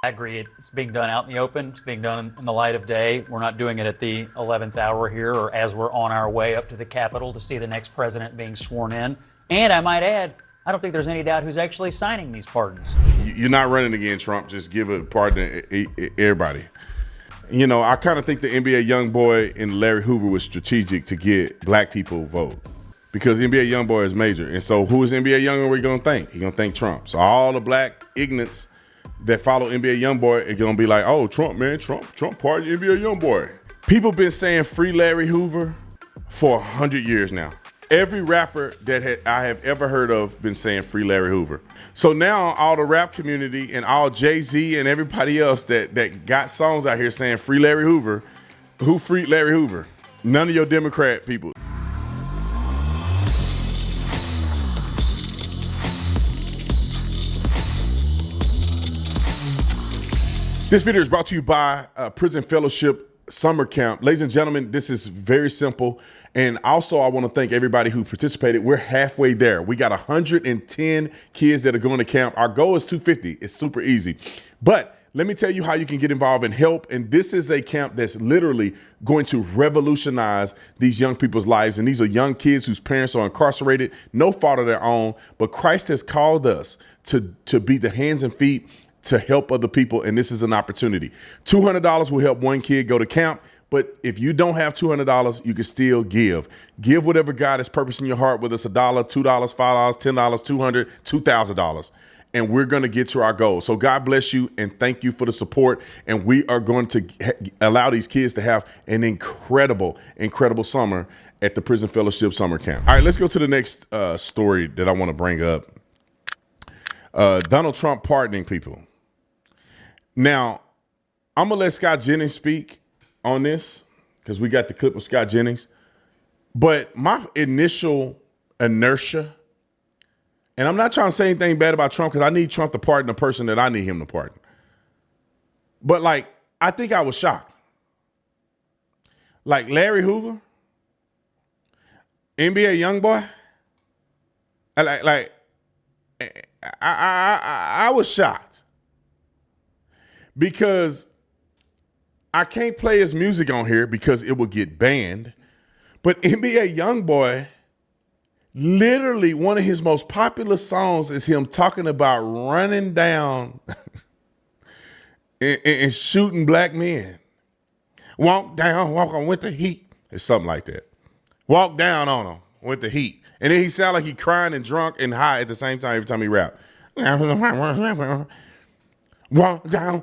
I agree. It's being done out in the open. It's being done in the light of day. We're not doing it at the 11th hour here or as we're on our way up to the Capitol to see the next president being sworn in. And I might add, I don't think there's any doubt who's actually signing these pardons. You're not running against Trump. Just give a pardon to everybody. You know, I kind of think the NBA YoungBoy and Larry Hoover was strategic to get black people vote because NBA YoungBoy is major. And so who is NBA YoungBoy going to thank? He's going to thank Trump. So all the black ignorants that follow NBA YoungBoy are going to be like, oh, Trump, man, Trump pardon NBA YoungBoy. People been saying free Larry Hoover for 100 years now. Every rapper that I have ever heard of been saying free Larry Hoover. So now all the rap community and all Jay-Z and everybody else that got songs out here saying free Larry Hoover, who freed Larry Hoover? None of your Democrat people. This video is brought to you by Prison Fellowship Summer Camp. Ladies and gentlemen, this is very simple. And also, I want to thank everybody who participated. We're halfway there. We got 110 kids that are going to camp. Our goal is 250. It's super easy. But let me tell you how you can get involved and help. And this is a camp that's literally going to revolutionize these young people's lives. And these are young kids whose parents are incarcerated, no fault of their own. But Christ has called us to be the hands and feet to help other people, and this is an opportunity. $200 will help one kid go to camp, but if you don't have $200, you can still give. Give whatever God has purposed in your heart, whether it's $1, $2, $5, $10, $200, $2,000, and we're going to get to our goal. So God bless you, and thank you for the support, and we are going to allow these kids to have an incredible summer at the Prison Fellowship Summer Camp. All right, let's go to the next story that I want to bring up. Donald Trump pardoning people. Now, I'm going to let Scott Jennings speak on this because we got the clip of Scott Jennings. But my initial inertia, and I'm not trying to say anything bad about Trump because I need Trump to pardon the person that I need him to pardon. But like, I think I was shocked. Like Larry Hoover, NBA YoungBoy, I was shocked. Because I can't play his music on here because it will get banned. But NBA YoungBoy, literally one of his most popular songs is him talking about running down and shooting black men. Walk on with the heat. Or something like that. Walk down on him with the heat. And then he sound like he crying and drunk and high at the same time every time he rap. Walk down,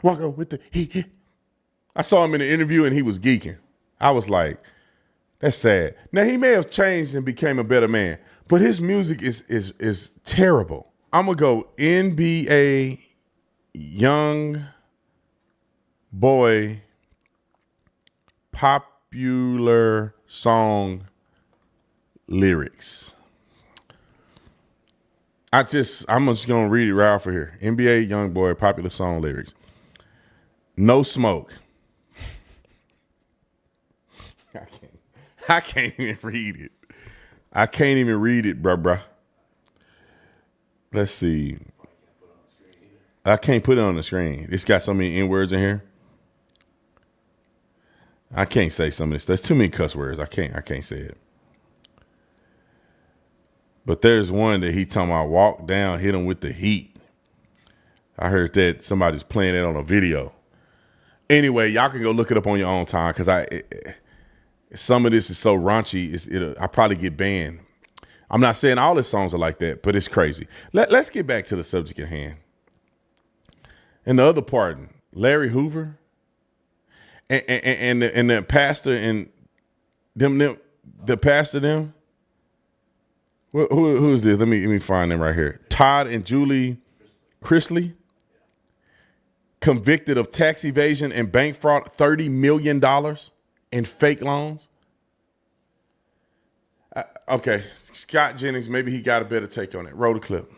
walk with the heat. I saw him in an interview and he was geeking. I was like, that's sad. Now he may have changed and became a better man, but his music is terrible. I'm gonna go NBA YoungBoy popular song lyrics. I'm just gonna read it right off of here. NBA YoungBoy popular song lyrics. No smoke. I can't even read it. I can't even read it, bruh. Let's see. I can't put it on the screen. It's got so many N-words in here. I can't say some of this. There's too many cuss words. I can't say it. But there's one that he talking about walk down, hit him with the heat. I heard that somebody's playing it on a video. Anyway, y'all can go look it up on your own time because some of this is so raunchy. I probably get banned. I'm not saying all his songs are like that, but it's crazy. Let's get back to the subject at hand. And the other pardon, Larry Hoover and the pastor and the pastor them. Who is this? Let me find them right here. Todd and Julie Chrisleys, convicted of tax evasion and bank fraud, $30 million in fake loans. Okay, Scott Jennings, maybe he got a better take on it. Roll the clip.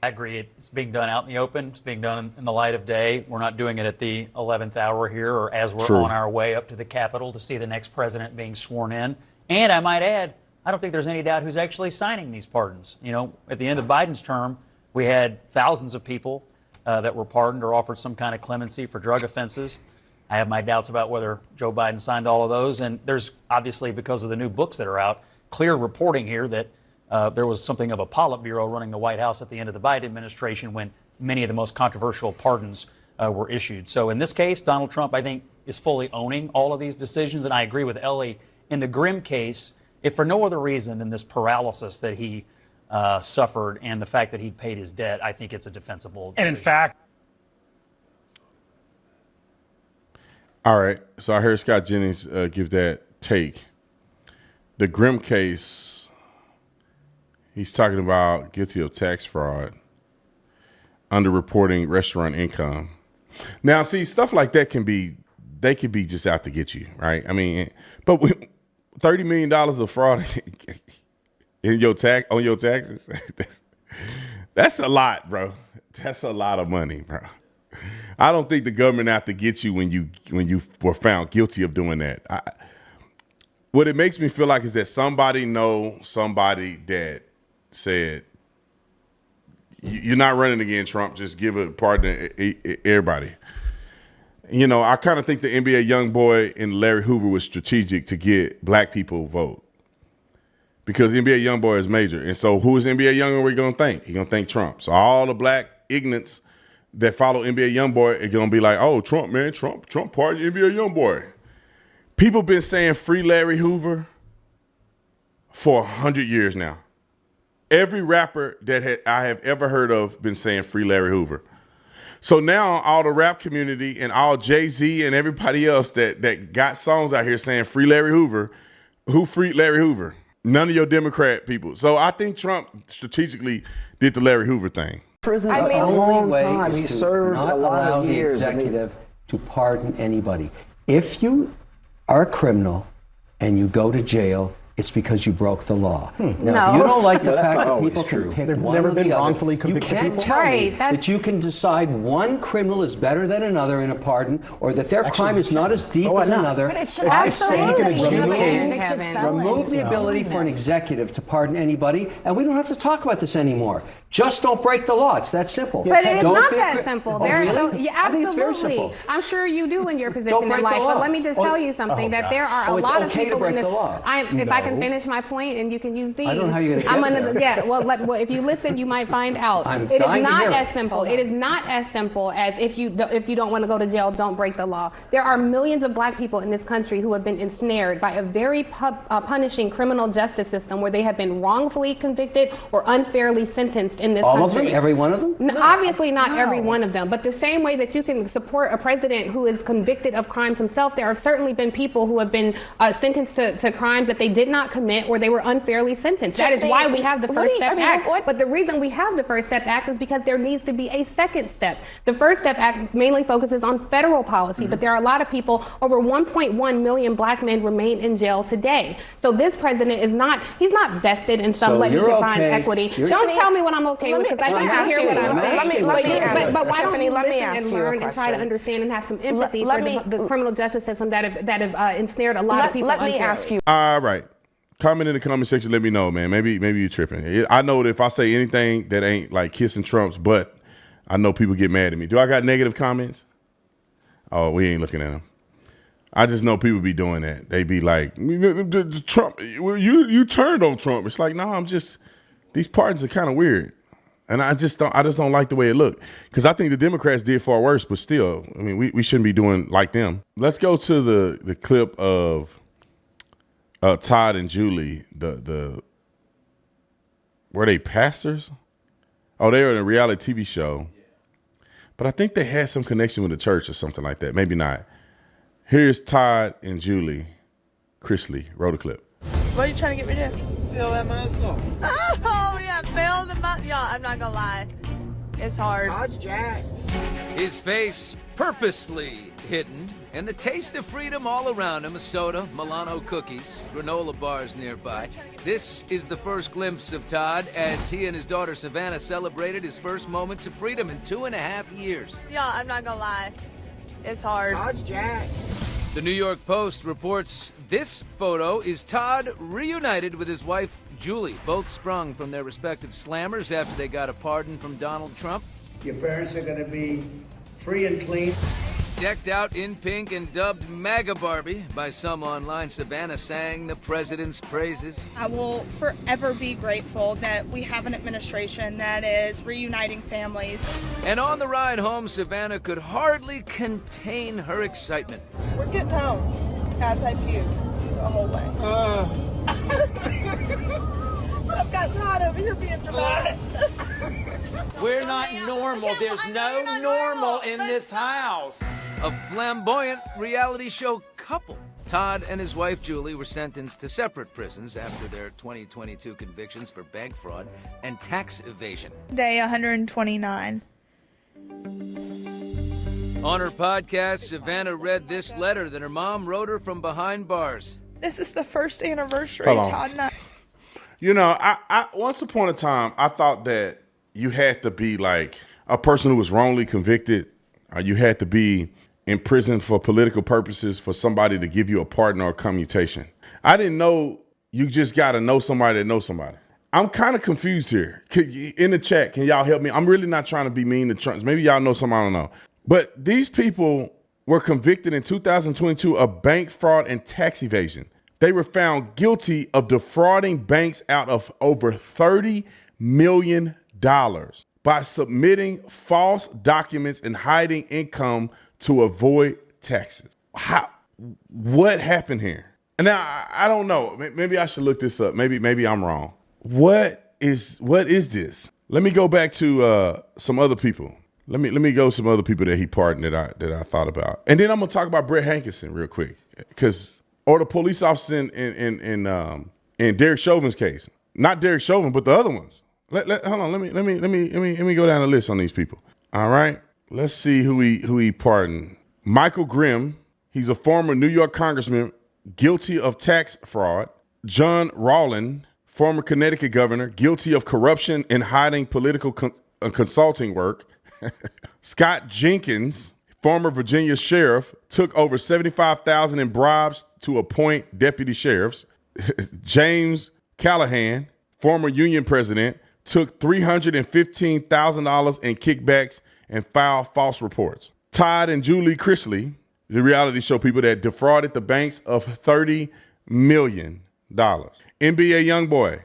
I agree. It's being done out in the open. It's being done in the light of day. We're not doing it at the 11th hour here or as we're on our way up to the Capitol to see the next president being sworn in. And I might add, I don't think there's any doubt who's actually signing these pardons. You know, at the end of Biden's term, we had thousands of people that were pardoned or offered some kind of clemency for drug offenses. I have my doubts about whether Joe Biden signed all of those. And there's obviously, because of the new books that are out, clear reporting here that there was something of a Politburo running the White House at the end of the Biden administration when many of the most controversial pardons were issued. So in this case, Donald Trump, I think, is fully owning all of these decisions. And I agree with Ellie. In the Grimm case, if for no other reason than this paralysis that he suffered and the fact that he'd paid his debt, I think it's a defensible decision. And in fact, all right. So I heard Scott Jennings give that take. The Grimm case, he's talking about guilty of tax fraud, underreporting restaurant income. Now, see, stuff like that can be just out to get you, right? I mean, but $30 million of fraud in your on your taxes, that's a lot, bro. That's a lot of money, bro. I don't think the government out to get you when you were found guilty of doing that. What it makes me feel like is that somebody know somebody that said, you're not running again, Trump. Just give a pardon to everybody. You know, I kind of think the NBA YoungBoy and Larry Hoover was strategic to get black people vote. Because NBA YoungBoy is major. And so who is NBA YoungBoy going to thank? He's going to thank Trump. So all the black ignorants that follow NBA YoungBoy are going to be like, oh, Trump, man, Trump pardon NBA YoungBoy. People been saying free Larry Hoover for 100 years now. Every rapper that I have ever heard of been saying free Larry Hoover. So now all the rap community and all Jay-Z and everybody else that got songs out here saying free Larry Hoover, who freed Larry Hoover? None of your Democrat people. So I think Trump strategically did the Larry Hoover thing. Prison I mean, a long way time. is He to served not a lot allow of years. the executive to pardon anybody. If you are a criminal and you go to jail, it's because you broke the law. Now, if you don't like the That's fact not that always people true. can pick There've one never or been the other, wrongfully you convicted can't people. tell me Right, that you can decide one criminal is better than another in a pardon, or that their crime is not as deep as another. But it's just I say absolutely remove the ability for an executive to pardon anybody, and we don't have to talk about this anymore. Just don't break the law. It's that simple. But it's Don't not be a that cri- simple. Oh, really? So, yeah, I think it's very absolutely. simple. I'm sure you do in your Don't position break in the life. law. But let me just tell you something, that there are Oh, a it's lot of okay to people break in this. the law. If I can finish my point and you can use these. I don't know how you're gonna get there. Yeah, well, if you listen, you might find out. I'm It is dying to not hear as it. simple. It is not as simple as if you don't want to go to jail, don't break the law. There are millions of black people in this country who have been ensnared by a very punishing criminal justice system where they have been wrongfully convicted or unfairly sentenced in this country. All of them? Every one of them? No, obviously not every one of them, but the same way that you can support a president who is convicted of crimes himself, there have certainly been people who have been sentenced to crimes that they did not commit or they were unfairly sentenced. That is why we have the First Step Act. But the reason we have the First Step Act is because there needs to be a second step. The First Step Act mainly focuses on federal policy, but there are a lot of people, over 1.1 million black men remain in jail today. So this president is not, he's not vested in some So let me you're define okay. equity. You're- Don't tell me what I'm okay with, because I let me can't ask hear what you. I'm saying. Let me ask you. But why don't Tiffany, you let me listen ask and you a learn and try to question. understand and have some empathy Let for me- the criminal justice system that have ensnared a lot of people. Let me unfairly. ask you. All right. Comment in the comment section. Let me know, man. Maybe you tripping. I know that if I say anything that ain't like kissing Trump's butt, I know people get mad at me. Do I got negative comments? Oh, we ain't looking at them. I just know people be doing that. They be like, Trump, you turned on Trump. It's like, no, I'm just, these pardons are kind of weird. And I just don't like the way it looked. Because I think the Democrats did far worse, but still, I mean, we shouldn't be doing like them. Let's go to the clip of Todd and Julie. Were they pastors? Oh, they were in a reality TV show. But I think they had some connection with the church or something like that. Maybe not. Here's Todd and Julie. Chrisleys wrote a clip. What are you trying to get rid of? Fill that muscle. Oh, yeah, fill the muscle. Yeah, I'm not gonna lie. It's hard. Todd's jacked. His face purposely hidden, and the taste of freedom all around him, a soda, Milano cookies, granola bars nearby. This is the first glimpse of Todd as he and his daughter Savannah celebrated his first moments of freedom in 2.5 years. Yeah, I'm not gonna lie. It's hard. Todd's jacked. The New York Post reports this photo is Todd reunited with his wife Julie, both sprung from their respective slammers after they got a pardon from Donald Trump. Your parents are going to be free and clean. Decked out in pink and dubbed MAGA Barbie by some online, Savannah sang the president's praises. I will forever be grateful that we have an administration that is reuniting families. And on the ride home, Savannah could hardly contain her excitement. We're getting home as I puke the whole way. I've got Todd over here being dramatic. We're not normal. There's no normal in this house. A flamboyant reality show couple. Todd and his wife Julie were sentenced to separate prisons after their 2022 convictions for bank fraud and tax evasion. Day 129. On her podcast, Savannah read this letter that her mom wrote her from behind bars. This is the first anniversary, Hold on. Todd and I. You know, I once upon a time, I thought that you had to be like a person who was wrongly convicted, or you had to be in prison for political purposes for somebody to give you a pardon or a commutation. I didn't know you just got to know somebody that knows somebody. I'm kind of confused here. In the chat, can y'all help me? I'm really not trying to be mean to Trump. Maybe y'all know something I don't know. But these people were convicted in 2022 of bank fraud and tax evasion. They were found guilty of defrauding banks out of over $30 million by submitting false documents and hiding income to avoid taxes. What happened here? And now I don't know. Maybe I should look this up. Maybe I'm wrong. What is this? Let me go back to some other people. Let me go some other people that he pardoned that I thought about, and then I'm gonna talk about Brett Hankison real quick, or the police officer in Derek Chauvin's case. Not Derek Chauvin, but the other ones. Hold on. Let me go down the list on these people. All right. Let's see who he pardoned. Michael Grimm. He's a former New York congressman guilty of tax fraud. John Rawlin, former Connecticut governor, guilty of corruption and hiding political consulting work. Scott Jenkins, former Virginia sheriff, took over $75,000 in bribes to appoint deputy sheriffs. James Callahan, former union president, took $315,000 in kickbacks and filed false reports. Todd and Julie Chrisleys, the reality show people that defrauded the banks of $30 million. NBA YoungBoy,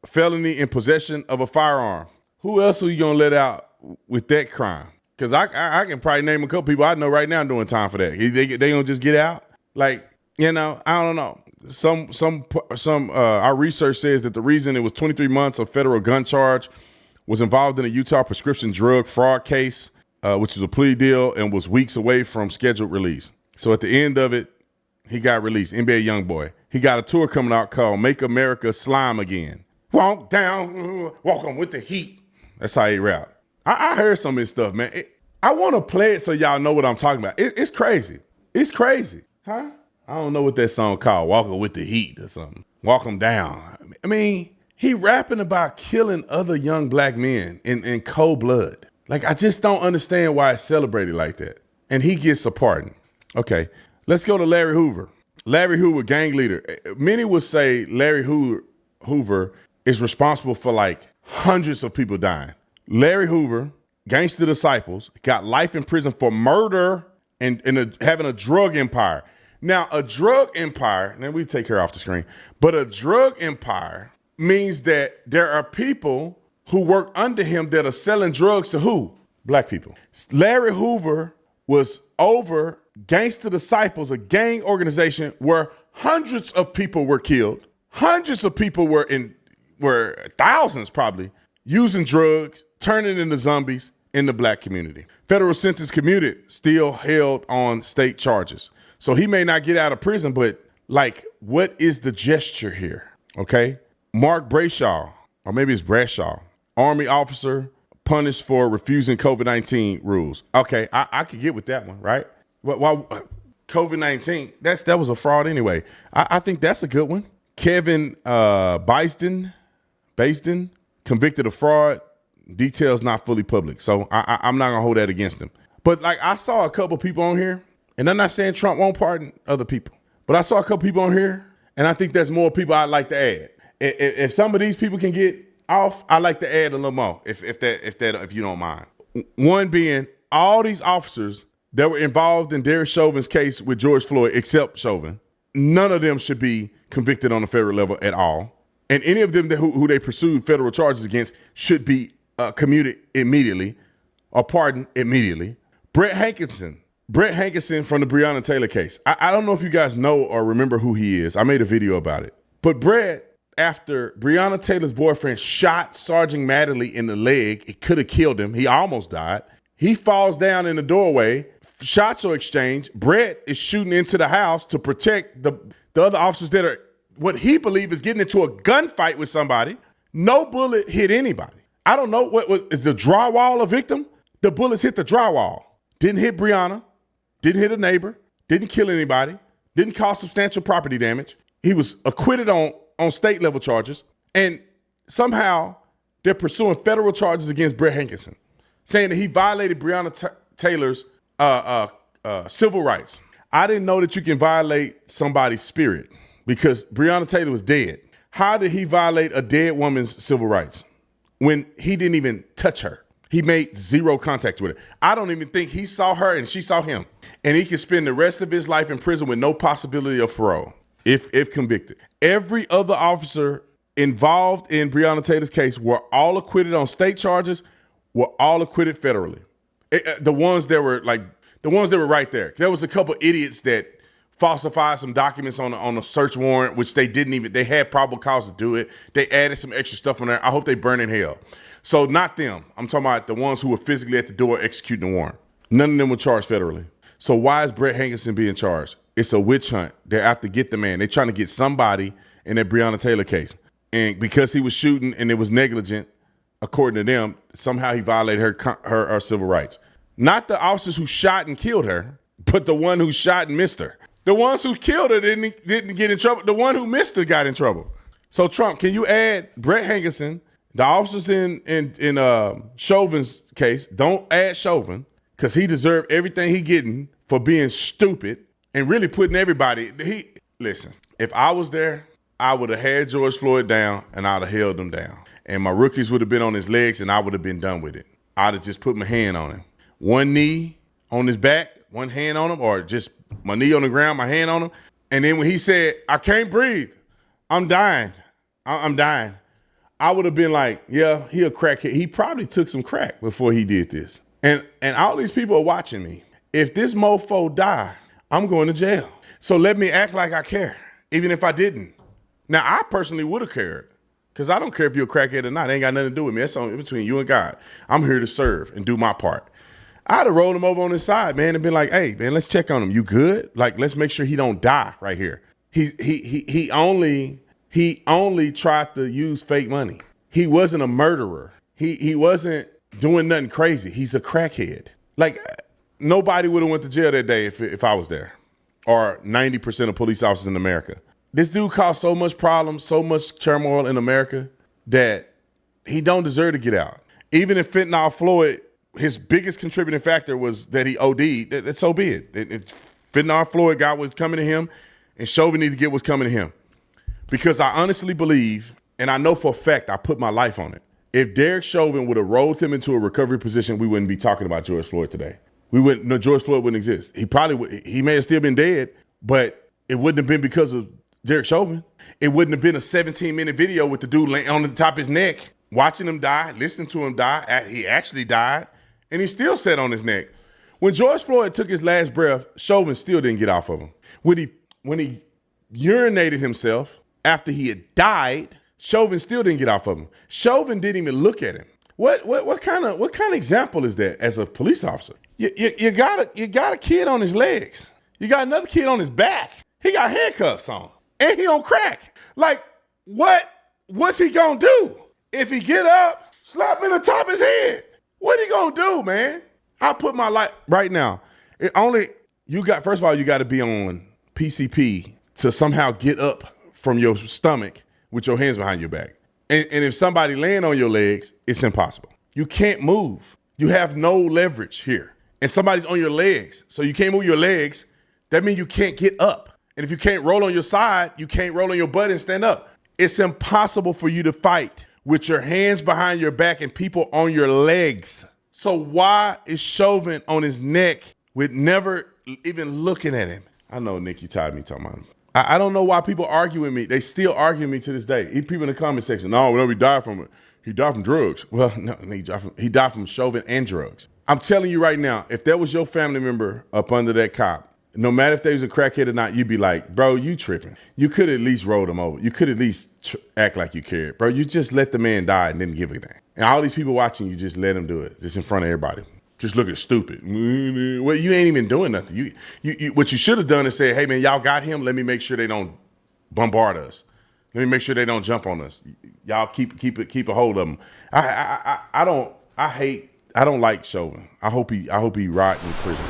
felony in possession of a firearm. Who else are you gonna let out with that crime? Because I can probably name a couple people I know right now doing time for that. They gonna just get out? Like, you know, I don't know. Our research says that the reason it was 23 months of federal gun charge was involved in a Utah prescription drug fraud case, which was a plea deal and was weeks away from scheduled release. So at the end of it, he got released. NBA YoungBoy. He got a tour coming out called Make America Slime Again. Walk down, walking with the heat. That's how he rap. I heard some of his stuff, man. I want to play it so y'all know what I'm talking about. It's crazy. It's crazy. Huh? I don't know what that song called, Walking with the Heat or something. Walk 'em down. I mean, he rapping about killing other young black men in cold blood. Like, I just don't understand why it's celebrated like that. And he gets a pardon. Okay, let's go to Larry Hoover. Larry Hoover, gang leader. Many would say Larry Hoover is responsible for like hundreds of people dying. Larry Hoover, gangster disciples, got life in prison for murder and having a drug empire. Now, a drug empire, now we take her off the screen, but a drug empire means that there are people who work under him that are selling drugs to who? Black people. Larry Hoover was over Gangster Disciples, a gang organization where hundreds of people were killed. Hundreds of people were thousands probably, using drugs, turning into zombies in the black community. Federal sentence commuted, still held on state charges. So he may not get out of prison, but like, what is the gesture here? Okay. Mark Brayshaw, or maybe it's Bradshaw, Army officer punished for refusing COVID-19 rules. Okay, I could get with that one, right? Well, COVID-19, that was a fraud anyway. I think that's a good one. Kevin Basden, convicted of fraud, details not fully public. So I'm not gonna hold that against him. But like, I saw a couple people on here, and I'm not saying Trump won't pardon other people, but I saw a couple people on here, and I think there's more people I'd like to add. If some of these people can get off, I like to add a little more, if you don't mind. One being all these officers that were involved in Derek Chauvin's case with George Floyd, except Chauvin, none of them should be convicted on the federal level at all. And any of them who they pursued federal charges against should be commuted immediately or pardoned immediately. Brett Hankison from the Breonna Taylor case. I don't know if you guys know or remember who he is. I made a video about it. But Brett, after Breonna Taylor's boyfriend shot Sergeant Mattingly in the leg, it could have killed him. He almost died. He falls down in the doorway. Shots are exchanged. Brett is shooting into the house to protect the other officers that are what he believes is getting into a gunfight with somebody. No bullet hit anybody. I don't know what is the drywall a victim? The bullets hit the drywall. Didn't hit Breonna. Didn't hit a neighbor. Didn't kill anybody. Didn't cause substantial property damage. He was acquitted on state level charges. And somehow they're pursuing federal charges against Brett Hankison, saying that he violated Breonna Taylor's civil rights. I didn't know that you can violate somebody's spirit because Breonna Taylor was dead. How did he violate a dead woman's civil rights when he didn't even touch her? He made zero contact with her. I don't even think he saw her and she saw him. And he could spend the rest of his life in prison with no possibility of parole if convicted. Every other officer involved in Breonna Taylor's case were all acquitted on state charges, were all acquitted federally. The ones that were right there. There was a couple idiots that falsified some documents on a search warrant, which they had probable cause to do it. They added some extra stuff on there. I hope they burn in hell. So not them. I'm talking about the ones who were physically at the door executing the warrant. None of them were charged federally. So why is Brett Hankison being charged? It's a witch hunt. They're out to get the man. They're trying to get somebody in that Breonna Taylor case. And because he was shooting and it was negligent, according to them, somehow he violated her civil rights. Not the officers who shot and killed her, but the one who shot and missed her. The ones who killed her didn't get in trouble. The one who missed her got in trouble. So Trump, can you add Brett Hankison, the officers in Chauvin's case? Don't add Chauvin because he deserved everything he getting for being stupid and really putting everybody. Listen, if I was there, I would have had George Floyd down and I'd have held him down. And my rookies would have been on his legs and I would have been done with it. I'd have just put my hand on him. One knee on his back, one hand on him, or just my knee on the ground, my hand on him. And then when he said, I can't breathe, I'm dying, I'm dying, I would have been like, yeah, he a crackhead. He probably took some crack before he did this. And all these people are watching me. If this mofo die, I'm going to jail. So let me act like I care, even if I didn't. Now, I personally would have cared because I don't care if you're a crackhead or not. It ain't got nothing to do with me. That's only between you and God. I'm here to serve and do my part. I'd have rolled him over on his side, man, and been like, hey, man, let's check on him. You good? Like, let's make sure he don't die right here. He only tried to use fake money. He wasn't a murderer. He wasn't doing nothing crazy. He's a crackhead. Like, nobody would have went to jail that day if I was there, or 90% of police officers in America. This dude caused so much problems, so much turmoil in America that he don't deserve to get out. Even if fentanyl Floyd, his biggest contributing factor was that he OD'd, that's so be it. Fentanyl Floyd got what's coming to him, and Chauvin needs to get what's coming to him. Because I honestly believe, and I know for a fact, I put my life on it, if Derek Chauvin would have rolled him into a recovery position, we wouldn't be talking about George Floyd today. George Floyd wouldn't exist. He may have still been dead, but it wouldn't have been because of Derek Chauvin. It wouldn't have been a 17-minute video with the dude laying on the top of his neck, watching him die, listening to him die. He actually died, and he still sat on his neck. When George Floyd took his last breath, Chauvin still didn't get off of him. When he urinated himself after he had died, Chauvin still didn't get off of him. Chauvin didn't even look at him. What kind of example is that as a police officer? You got a kid on his legs. You got another kid on his back. He got handcuffs on, and he on crack. Like, what's he gonna do? If he get up, slap him in the top of his head. What he gonna do, man? I put my life right now. First of all, you got to be on PCP to somehow get up from your stomach with your hands behind your back. And if somebody laying on your legs, it's impossible. You can't move. You have no leverage here. And somebody's on your legs, so you can't move your legs. That means you can't get up. And if you can't roll on your side, you can't roll on your butt and stand up. It's impossible for you to fight with your hands behind your back and people on your legs. So why is Chauvin on his neck with never even looking at him? I know, Nick, you tired of me talking about him. I don't know why people argue with me. They still argue with me to this day. Even people in the comment section, no, he died from it. He died from drugs. Well, no, he died from Chauvin and drugs. I'm telling you right now, if there was your family member up under that cop, no matter if they was a crackhead or not, you'd be like, bro, you tripping. You could at least roll them over. You could at least act like you cared. Bro, you just let the man die and didn't give a damn. And all these people watching you just let him do it, just in front of everybody. Just looking stupid. Well, you ain't even doing nothing. You what you should have done is say, hey, man, y'all got him. Let me make sure they don't bombard us. Let me make sure they don't jump on us. Y'all keep a hold of him. I don't like Chauvin. I hope he rot in prison.